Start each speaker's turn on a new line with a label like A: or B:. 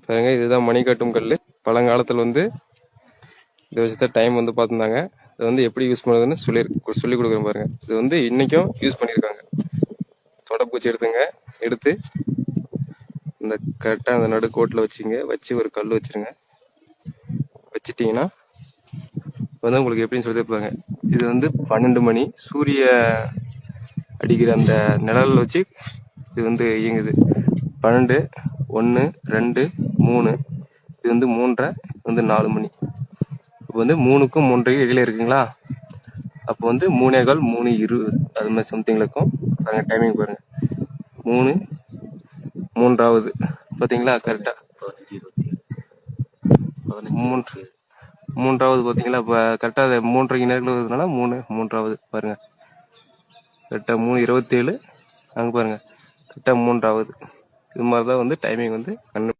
A: பாருங்க, இதுதான் மணி கட்டும் கல். பழங்காலத்தில் வந்து இதை வச்சு டைம் வந்து பார்த்துருந்தாங்க. இது வந்து எப்படி யூஸ் பண்ணுறதுன்னு சொல்லி கொடுக்குறேன் பாருங்க. இது வந்து இன்னைக்கும் யூஸ் பண்ணியிருக்காங்க. தொடப்பூச்சி எடுத்து இந்த கரெக்டாக அந்த நடுக்கோட்டில் வச்சு ஒரு கல் வச்சிருங்க. வச்சிட்டிங்கன்னா வந்து உங்களுக்கு எப்படின்னு சொல்லி பாருங்க. இது வந்து 12 மணி சூரிய அடிக்கிற அந்த நிழல் வச்சு இது வந்து இயங்குது. 12, 1, 2, 3. இது வந்து 3:30, இது வந்து 4 மணி. இப்போ வந்து 3க்கும் 3:30 இடையில இருக்குங்களா? அப்போ வந்து 3:15, 3:20 அது மாதிரி சம்திங்ல இருக்கும். பாருங்க டைமிங் பாருங்க. 3:03 பார்த்தீங்களா? கரெக்டாக 3:03 பார்த்தீங்களா? இப்போ கரெக்டாக 3:30 நேரத்தில் வருதுனால 3:03 பாருங்க. கரெக்டாக 3:27 அங்கே பாருங்க. கரெக்டாக 3:00. இது மாதிரி தான் வந்து டைமிங் வந்து